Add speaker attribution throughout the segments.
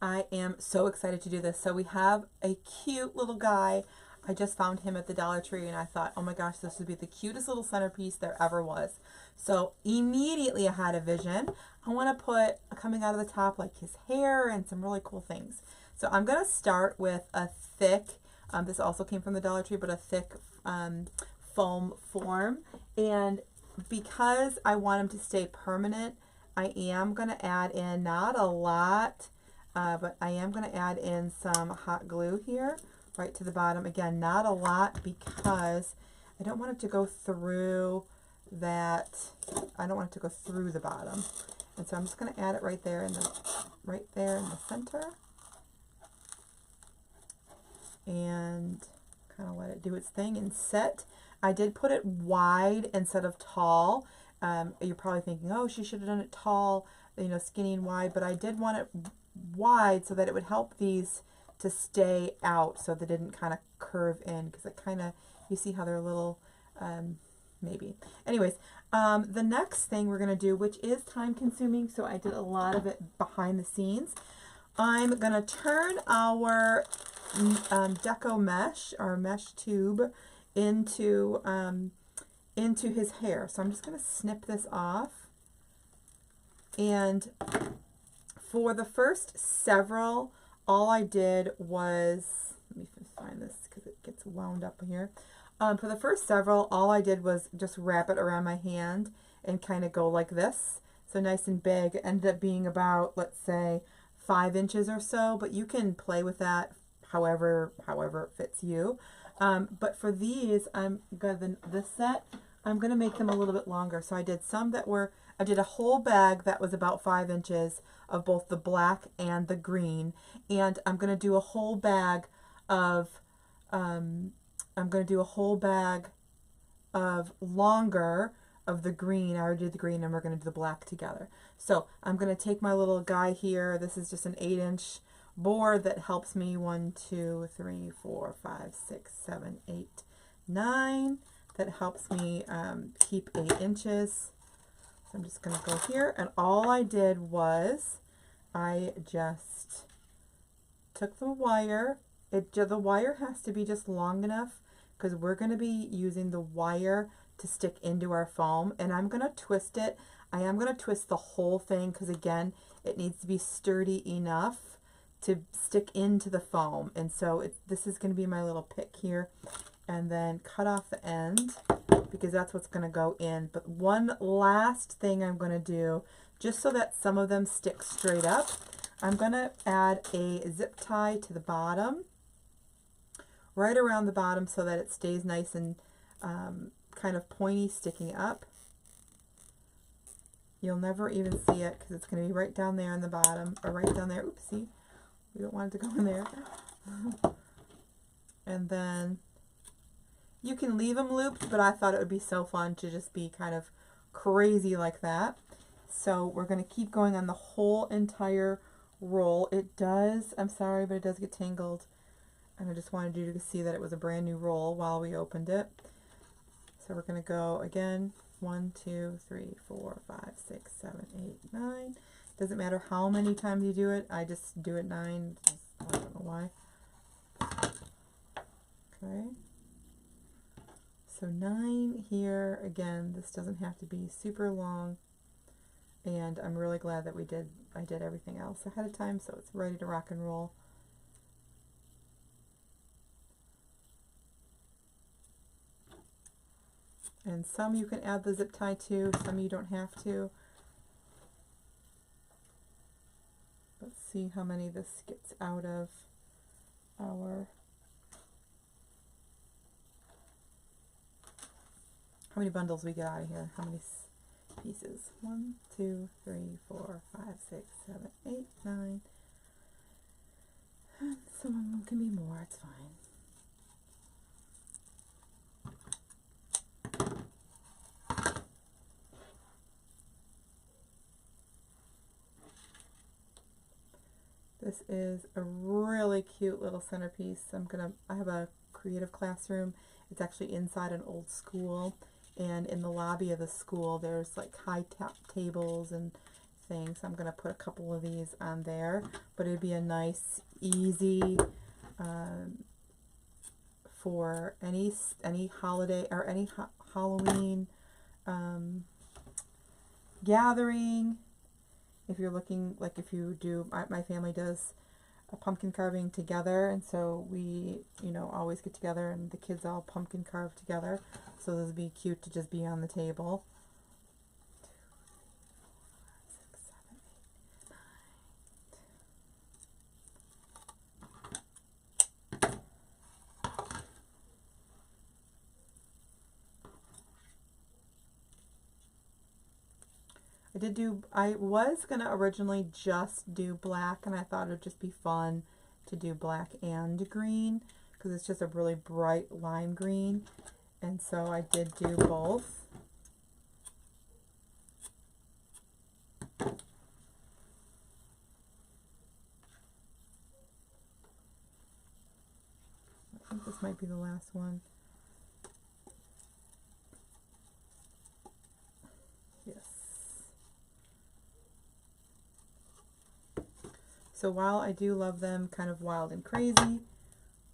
Speaker 1: I am so excited to do this. So we have a cute little guy. I just found him at the Dollar Tree and I thought, oh my gosh, this would be the cutest little centerpiece there ever was. So immediately I had a vision. I want to put, coming out of the top, like his hair and some really cool things. So I'm going to start with a thick, this also came from the Dollar Tree, but a thick foam form. And because I want him to stay permanent, I am going to add in, not a lot, but I am going to add in some hot glue here, right to the bottom. Again, not a lot because I don't want it to go through that, I don't want it to go through the bottom. And so I'm just going to add it right there in the center. And kind of let it do its thing and set. I did put it wide instead of tall. You're probably thinking, oh, she should have done it tall, you know, skinny and wide, but I did want it wide so that it would help these to stay out so they didn't kind of curve in, because it kind of, you see how they're a little, maybe. Anyways, the next thing we're going to do, which is time consuming, so I did a lot of it behind the scenes, I'm going to turn our deco mesh, our mesh tube, into his hair. So I'm just going to snip this off. And for the first several, all I did was, let me find this because it gets wound up here. For the first several, all I did was just wrap it around my hand and kind of go like this. So nice and big. It ended up being about, let's say, 5 inches or so, but you can play with that however it fits you. But for these, this set, I'm going to make them a little bit longer. So I did some that were, I did a whole bag that was about 5 inches of both the black and the green. And I'm going to do a whole bag of, longer of the green. I already did the green and we're going to do the black together. So I'm going to take my little guy here. This is just an 8-inch board that helps me 1, 2, 3, 4, 5, 6, 7, 8, 9. That helps me keep 8 inches. So I'm just going to go here, and all I did was I just took the wire. The wire has to be just long enough because we're going to be using the wire to stick into our foam, and I'm going to twist it. I am going to twist the whole thing because, again, it needs to be sturdy enough to stick into the foam. And so this is going to be my little pick here, and then cut off the end because that's what's going to go in. But one last thing I'm going to do, just so that some of them stick straight up, I'm going to add a zip tie to the bottom, right around the bottom, so that it stays nice and kind of pointy sticking up. You'll never even see it because it's going to be right down there in the bottom, or right down there. Oopsie. We don't want it to go in there. And then you can leave them looped, but I thought it would be so fun to just be kind of crazy like that. So we're going to keep going on the whole entire roll. It does, I'm sorry, but it does get tangled. And I just wanted you to see that it was a brand new roll while we opened it. So we're going to go again, 1, 2, 3, 4, 5, 6, 7, 8, 9. Doesn't matter how many times you do it. I just do it 9. I don't know why. Okay. So 9 here. Again, this doesn't have to be super long. And I'm really glad that I did everything else ahead of time, so it's ready to rock and roll. And some you can add the zip tie to, some you don't have to. Let's see how many this gets out of our, how many bundles we get out of here, how many pieces. 1, 2, 3, 4, 5, 6, 7, 8, 9. And some of them can be more, it's fine. This is a really cute little centerpiece. I have a creative classroom. It's actually inside an old school, and in the lobby of the school there's like high top tables and thing. So I'm going to put a couple of these on there, but it'd be a nice, easy, for any holiday or any Halloween gathering. If you're looking, like if you do, my family does a pumpkin carving together, and so we, you know, always get together and the kids all pumpkin carve together. So this would be cute to just be on the table. 2, 3, 4, 5, 6, 7, 8, 9. I was going to originally just do black, and I thought it would just be fun to do black and green because it's just a really bright lime green, and so I did do both. I think this might be the last one. So while I do love them kind of wild and crazy,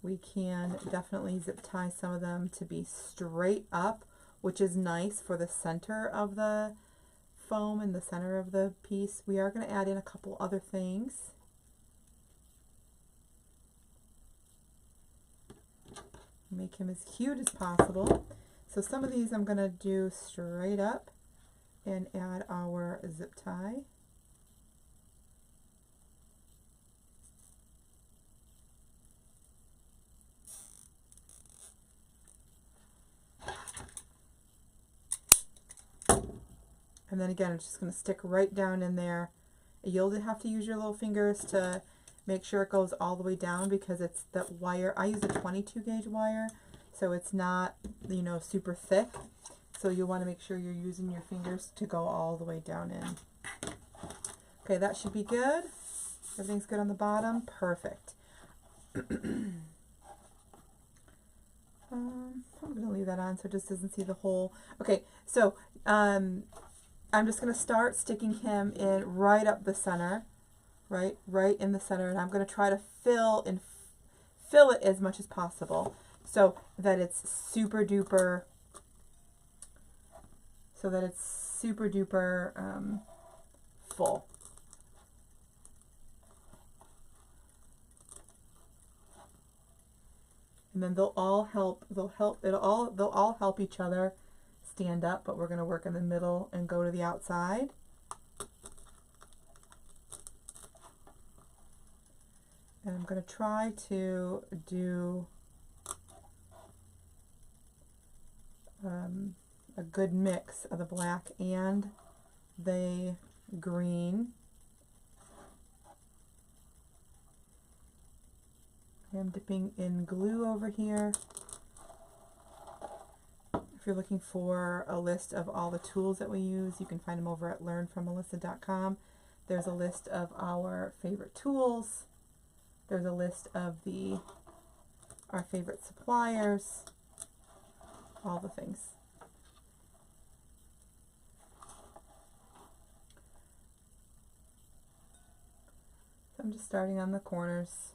Speaker 1: we can definitely zip tie some of them to be straight up, which is nice for the center of the foam and the center of the piece. We are going to add in a couple other things. Make him as cute as possible. So some of these I'm going to do straight up and add our zip tie. And then again, it's just going to stick right down in there. You'll have to use your little fingers to make sure it goes all the way down because it's that wire. I use a 22 gauge wire, so it's not, you know, super thick. So you'll want to make sure you're using your fingers to go all the way down in. Okay, that should be good. Everything's good on the bottom. Perfect. I'm going to leave that on so it just doesn't see the hole. Okay, so I'm just going to start sticking him in right up the center, right in the center, and I'm going to try to fill it as much as possible so that it's super duper full. And then they'll all help each other stand up, but we're going to work in the middle and go to the outside. And I'm going to try to do a good mix of the black and the green. I'm dipping in glue over here. If you're looking for a list of all the tools that we use, you can find them over at learnfrommelissa.com. There's a list of our favorite tools. There's a list of our favorite suppliers, all the things. So I'm just starting on the corners.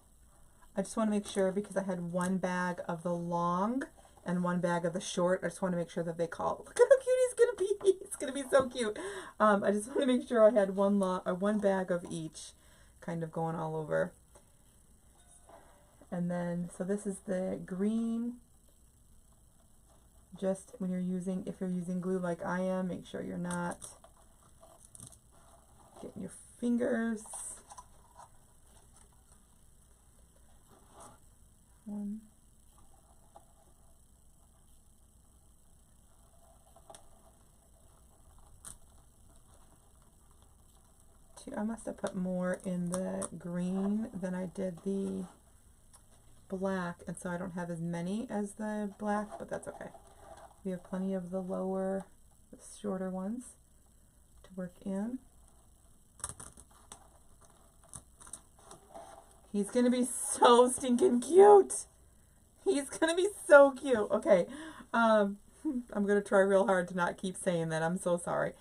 Speaker 1: I just want to make sure, because I had one bag of the long and one bag of the short, I just want to make sure that they call. Look at how cute he's going to be. It's going to be so cute. I just want to make sure I had one bag of each kind of going all over. And then, so this is the green. Just when if you're using glue like I am, make sure you're not getting your fingers. 1. 2. I must have put more in the green than I did the black, and so I don't have as many as the black, but that's okay. We have plenty of the shorter ones to work in. He's going to be so stinking cute. He's going to be so cute. Okay. I'm going to try real hard to not keep saying that. I'm so sorry.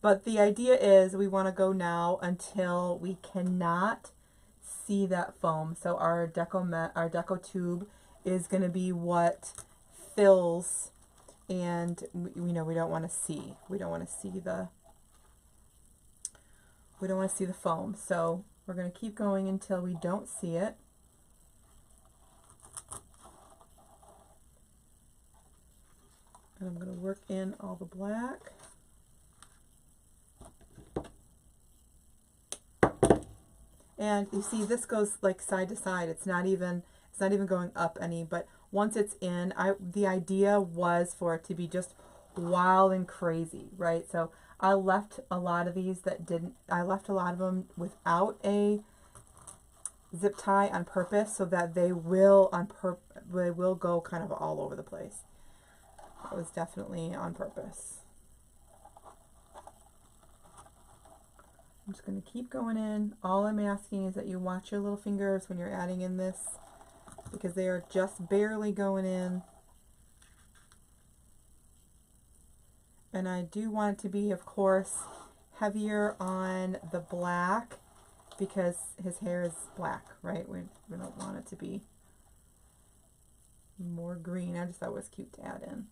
Speaker 1: But the idea is we want to go now until we cannot see that foam. So our deco tube is going to be what fills, and we know we don't want to see. We don't want to see the foam. So we're going to keep going until we don't see it. And I'm going to work in all the black. And you see this goes like side to side. It's not even going up any, but once it's in, the idea was for it to be just wild and crazy, right? So I left a lot of these that didn't, I left a lot of them without a zip tie on purpose so that they will go kind of all over the place. That was definitely on purpose. I'm just going to keep going in. All I'm asking is that you watch your little fingers when you're adding in this, because they are just barely going in. And I do want it to be, of course, heavier on the black because his hair is black, right? We don't want it to be more green. I just thought it was cute to add in.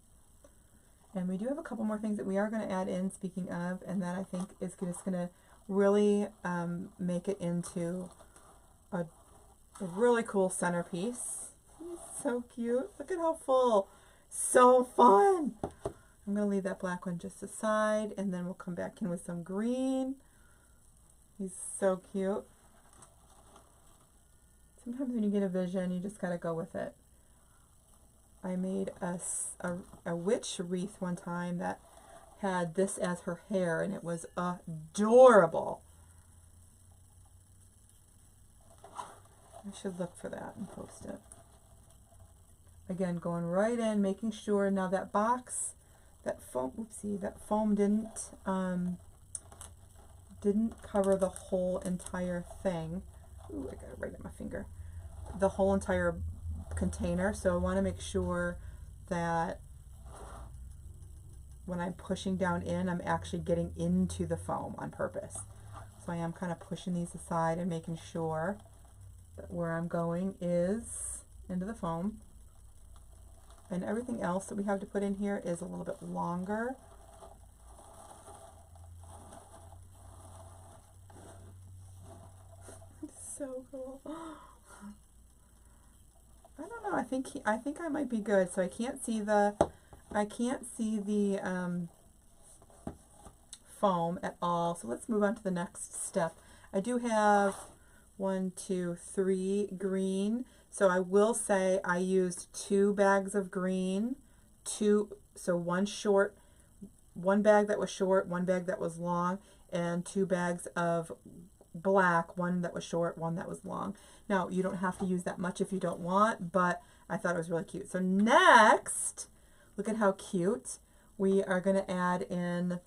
Speaker 1: And we do have a couple more things that we are going to add in, speaking of, and that I think is just going to really make it into a really cool centerpiece. He's so cute. Look at how full. So fun. I'm going to leave that black one just aside, and then we'll come back in with some green. He's so cute. Sometimes when you get a vision, you just got to go with it. I made a witch wreath one time that had this as her hair, and it was adorable. I should look for that and post it. Again, going right in, making sure now that box, that foam, oopsie, that foam didn't cover the whole entire thing. Ooh, I got it right at my finger. The whole entire container, so I want to make sure that when I'm pushing down in, I'm actually getting into the foam on purpose. So I am kind of pushing these aside and making sure that where I'm going is into the foam. And everything else that we have to put in here is a little bit longer. It's so cool. I don't know. I think I might be good. So I can't see the foam at all. So let's move on to the next step. I do have 1, 2, 3 green. So I will say I used 2 bags of green, so one bag that was short, 1 bag that was long, and 2 bags of black, 1 that was short, 1 that was long. Now, you don't have to use that much if you don't want, but I thought it was really cute. So next, look at how cute. We are going to add in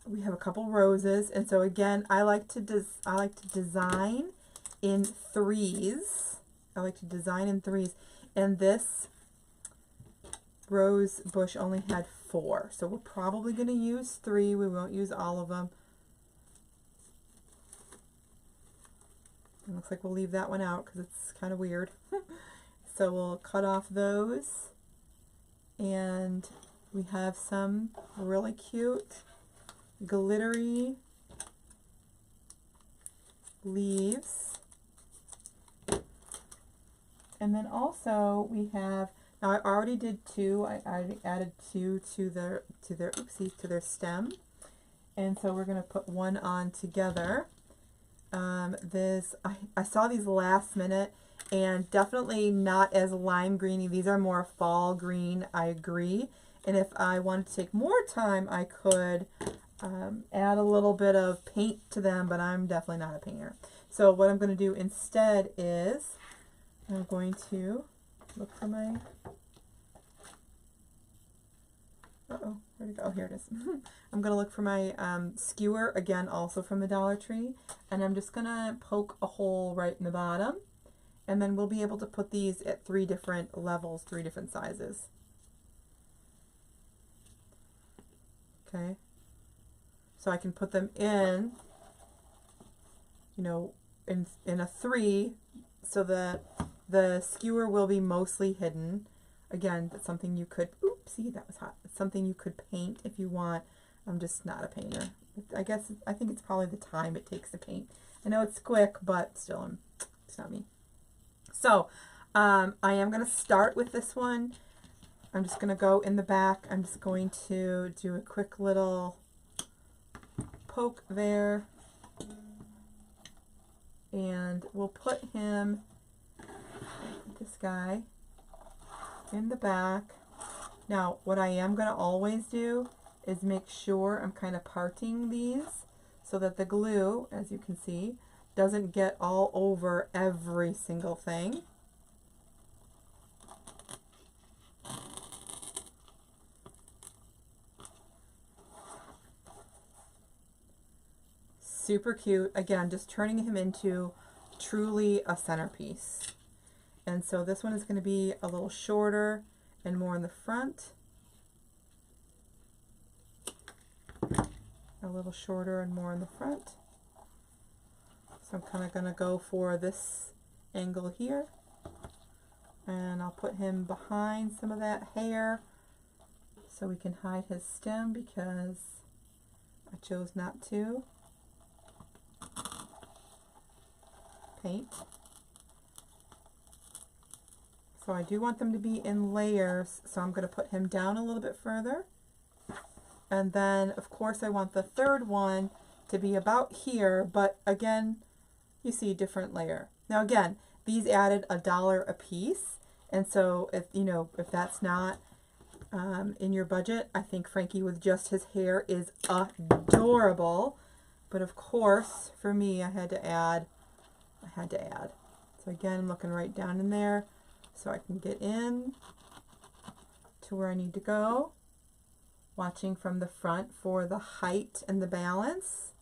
Speaker 1: we have a couple roses, and so again, I like to design in threes. I like to design in threes, and this rose bush only had 4, so we're probably going to use 3. We won't use all of them. It looks like we'll leave that one out because it's kind of weird. So we'll cut off those, and we have some really cute glittery leaves. And then also we have, now I already did 2, I already added 2 to their stem, and so we're going to put 1 on together. I saw these last minute, and definitely not as lime greeny. These are more fall green, I agree. And if I wanted to take more time, I could add a little bit of paint to them, but I'm definitely not a painter. So what I'm going to do instead is I'm going to look for my, where'd it go? Oh, here it is. I'm going to look for my skewer, again, also from the Dollar Tree, and I'm just going to poke a hole right in the bottom, and then we'll be able to put these at 3 different levels, 3 different sizes. Okay. So I can put them in, you know, in a 3 so that the skewer will be mostly hidden. Again, that's something you could, oopsie, that was hot. It's something you could paint if you want. I'm just not a painter. I think it's probably the time it takes to paint. I know it's quick, but still, it's not me. So I am going to start with this one. I'm just going to go in the back. I'm just going to do a quick little poke there. And we'll put him, this guy, in the back. Now, what I am going to always do is make sure I'm kind of parting these so that the glue, as you can see, doesn't get all over every single thing. Super cute. Again, just turning him into truly a centerpiece. And so this one is going to be a little shorter and more in the front. A little shorter and more in the front. So I'm kind of going to go for this angle here. And I'll put him behind some of that hair so we can hide his stem because I chose not to paint. So I do want them to be in layers, so I'm going to put him down a little bit further. And then, of course, I want the third one to be about here, but again, you see different layer. Now again, these added $1 a piece, and so if that's not in your budget, I think Frankie with just his hair is adorable. But of course, for me, I had to add. So again, I'm looking right down in there so I can get in to where I need to go. Watching from the front for the height and the balance.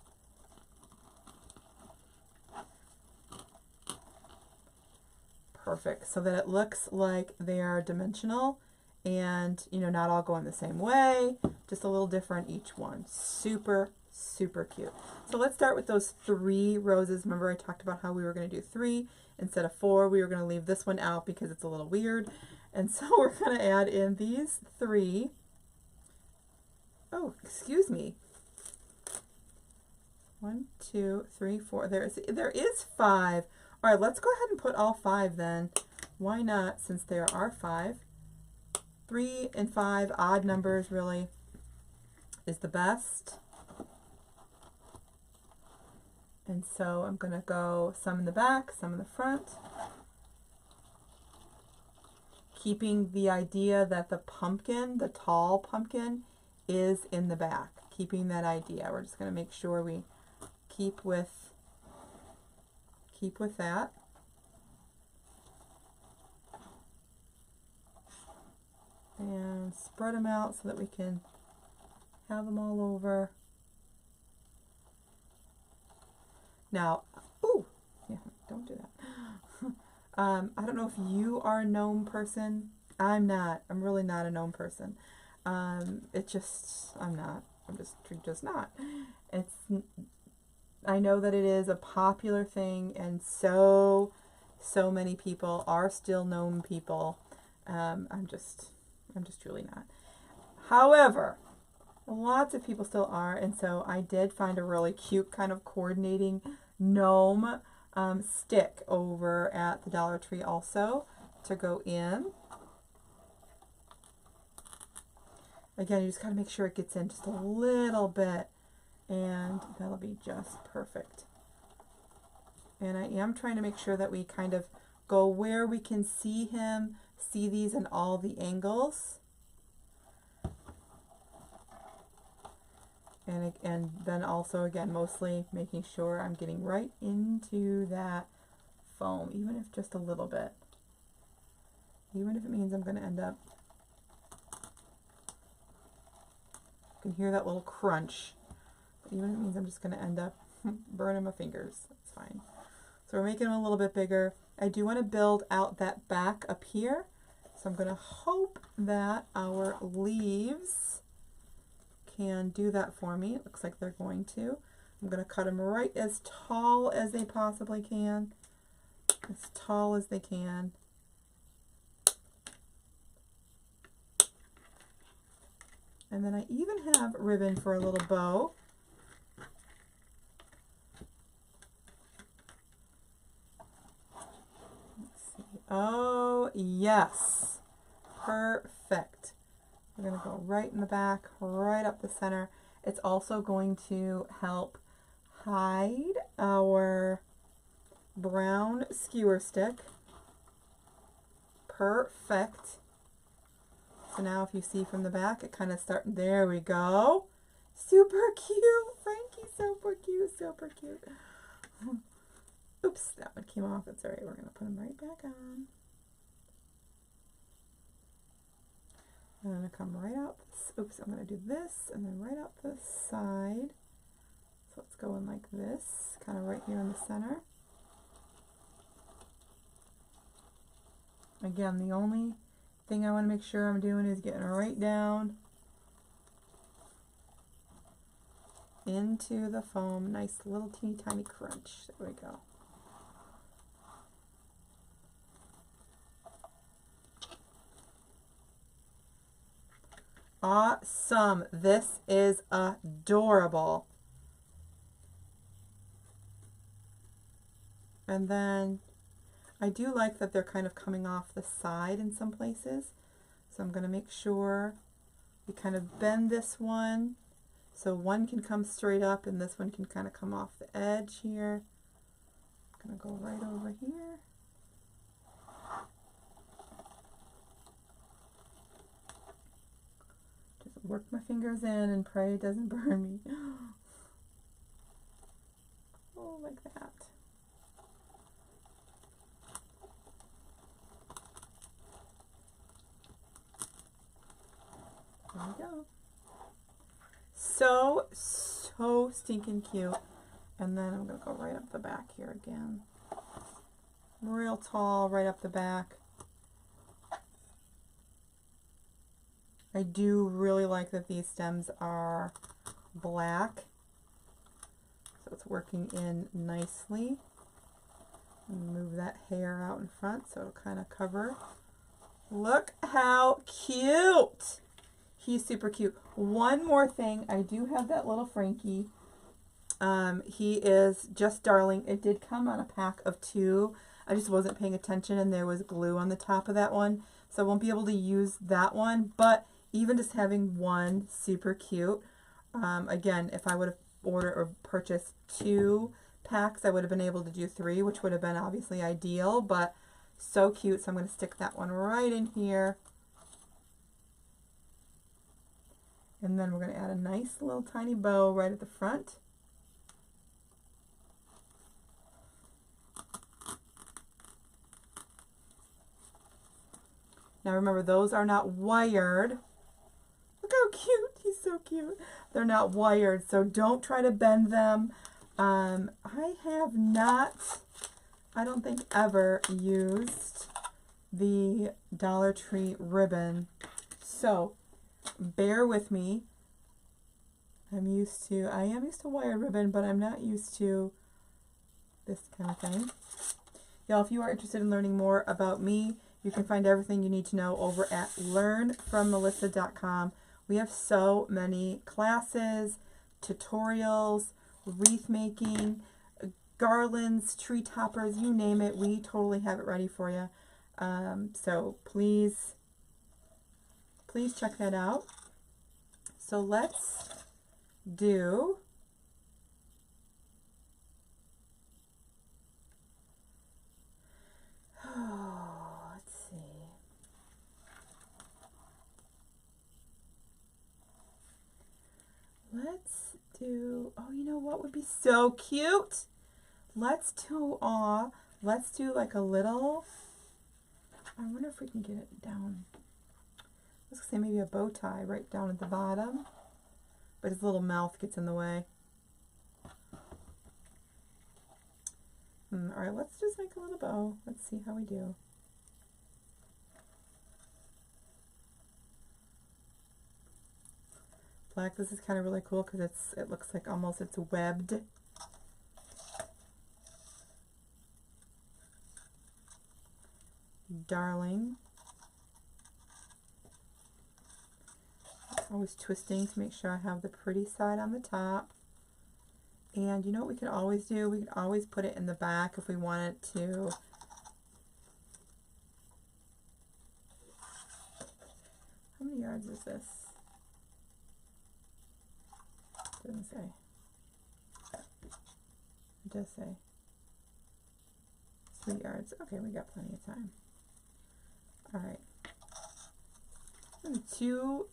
Speaker 1: Perfect, so that it looks like they are dimensional and not all going the same way, just a little different each one. Super, super cute. So let's start with those 3 roses. Remember I talked about how we were going to do 3 instead of 4. We were going to leave this one out because it's a little weird. And so we're going to add in these 3. Oh, excuse me. 1, 2, 3, 4. There is 5. All right, let's go ahead and put all 5 then. Why not, since there are 5? 3 and 5, odd numbers really is the best. And so I'm going to go some in the back, some in the front. Keeping the idea that the pumpkin, the tall pumpkin, is in the back. Keeping that idea. We're just going to make sure we keep with that. And spread them out so that we can have them all over. Now, ooh, yeah, don't do that. I don't know if you are a gnome person. I'm not. I'm really not a gnome person. I'm not. I'm just not. I know that it is a popular thing, and so many people are still gnome people. I'm just truly not. However, lots of people still are, and so I did find a really cute kind of coordinating gnome stick over at the Dollar Tree also to go in. Again, you just gotta make sure it gets in just a little bit, and that'll be just perfect. And I am trying to make sure that we kind of go where we can see him, see these in all the angles. And then also, again, mostly making sure I'm getting right into that foam, even if just a little bit. Even if it means I'm going to end up, you can hear that little crunch. But even if it means I'm just going to end up burning my fingers, that's fine. So we're making them a little bit bigger. I do want to build out that back up here. So I'm going to hope that our leaves can do that for me. It looks like they're going to. I'm going to cut them right as tall as they possibly can. As tall as they can. And then I even have ribbon for a little bow. Let's see. Oh, yes. Perfect. We're going to go right in the back, right up the center. It's also going to help hide our brown skewer stick. Perfect. So now if you see from the back, it kind of there we go. Super cute. Frankie, super cute, super cute. Oops, that one came off. That's all right. We're going to put them right back on. I'm going to come right out. Oops, I'm going to do this and then right out this side. So let's go in like this, kind of right here in the center. Again, the only thing I want to make sure I'm doing is getting right down into the foam. Nice little teeny tiny crunch. There we go. Awesome. This is adorable. And then I do like that they're kind of coming off the side in some places. So I'm going to make sure we kind of bend this one so one can come straight up and this one can kind of come off the edge here. I'm going to go right over here. Just work my fingers in and pray it doesn't burn me. Oh, like that. There we go. So stinking cute. And then I'm going to go right up the back here again. Real tall, right up the back. I do really like that these stems are black. So it's working in nicely. And move that hair out in front so it'll kind of cover. Look how cute! He's super cute. One more thing, I do have that little Frankie. He is just darling. It did come on a pack of 2. I just wasn't paying attention and there was glue on the top of that one. So I won't be able to use that one. But even just having one, super cute. Again, if I would have ordered or purchased 2 packs, I would have been able to do 3, which would have been obviously ideal. But so cute. So I'm going to stick that one right in here. And then we're going to add a nice little tiny bow right at the front. Now remember, those are not wired. Look how cute. He's so cute. They're not wired, so don't try to bend them. I have not, I don't think, ever used the Dollar Tree ribbon. So bear with me. I am used to wire ribbon, but I'm not used to this kind of thing. Y'all, if you are interested in learning more about me, you can find everything you need to know over at learnfrommelissa.com. We have so many classes, tutorials, wreath making, garlands, tree toppers, you name it. We totally have it ready for you. So please check that out. So let's do let's see. Let's do, oh, you know what would be so cute? Let's do like a little, I wonder if we can get it down. Let's say maybe a bow tie right down at the bottom, but his little mouth gets in the way. All right, let's just make a little bow. Let's see how we do. black. This is kind of really cool because it looks like almost it's webbed. Darling. Always twisting to make sure I have the pretty side on the top. And you know what we could always do? We could always put it in the back if we wanted to. How many yards is this? Doesn't say. It does say 3 yards. Okay, we got plenty of time. All right. And two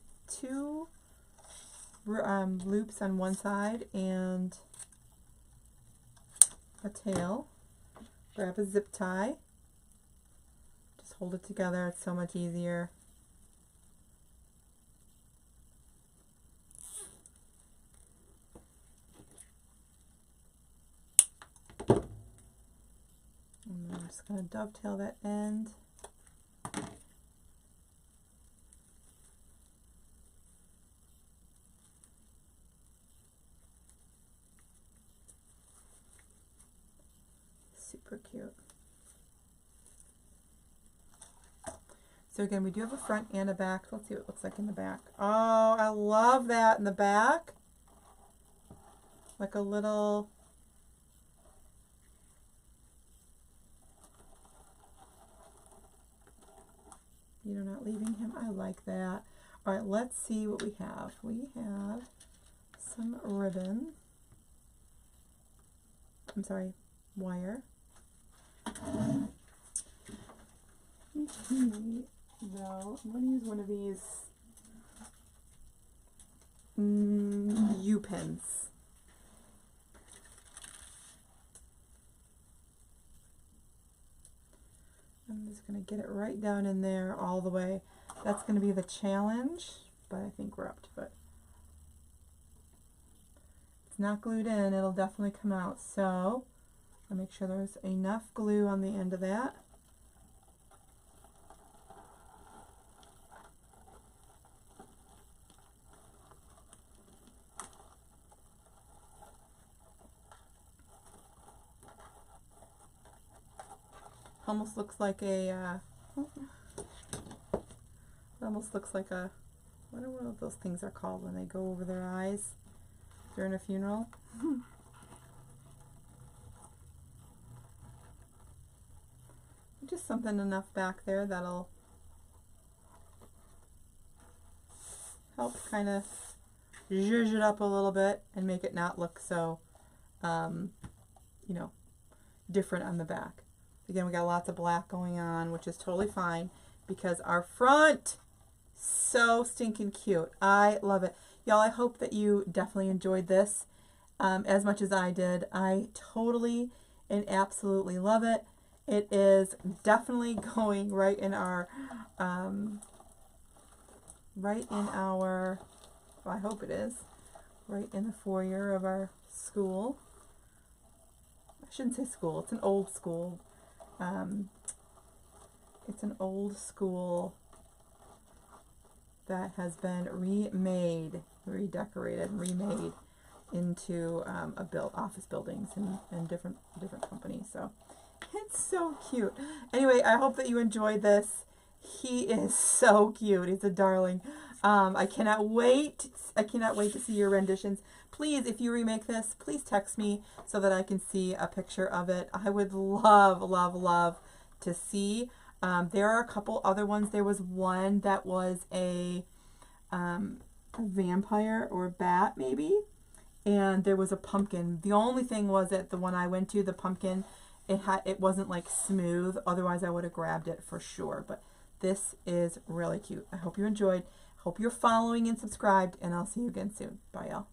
Speaker 1: loops on one side and a tail. Grab a zip tie. Just hold it together. It's so much easier. And then I'm just going to dovetail that end. Super cute. So again, we do have a front and a back. Let's see what it looks like in the back. Oh, I love that in the back. Like a little... You're not leaving him. I like that. All right, let's see what we have. We have some ribbon. I'm sorry, wire. Though I'm going to use one of these U-pins. I'm just going to get it right down in there all the way. That's going to be the challenge, but I think we're up to it. It's not glued in, it'll definitely come out. So I'll make sure there's enough glue on the end of that. Almost looks like a, almost looks like a, I don't know what those things are called when they go over their eyes during a funeral. Just something enough back there that'll help kind of zhuzh it up a little bit and make it not look so, you know, different on the back. Again, we got lots of black going on, which is totally fine because our front, so stinking cute. I love it. Y'all, I hope that you definitely enjoyed this as much as I did. I totally and absolutely love it. It is definitely going right in our, well, I hope it is, right in the foyer of our school. I shouldn't say school, it's an old school. It's an old school that has been remade, redecorated, remade into office buildings and different companies. So it's so cute. Anyway, I hope that you enjoyed this. He is so cute. He's a darling. I cannot wait. I cannot wait to see your renditions. Please, if you remake this, please text me so that I can see a picture of it. I would love, love, love to see. There are a couple other ones. There was one that was a vampire or bat, maybe. And there was a pumpkin. The only thing was that the one I went to, the pumpkin, it wasn't like smooth. Otherwise, I would have grabbed it for sure. But this is really cute. I hope you enjoyed. Hope you're following and subscribed, and I'll see you again soon. Bye, y'all.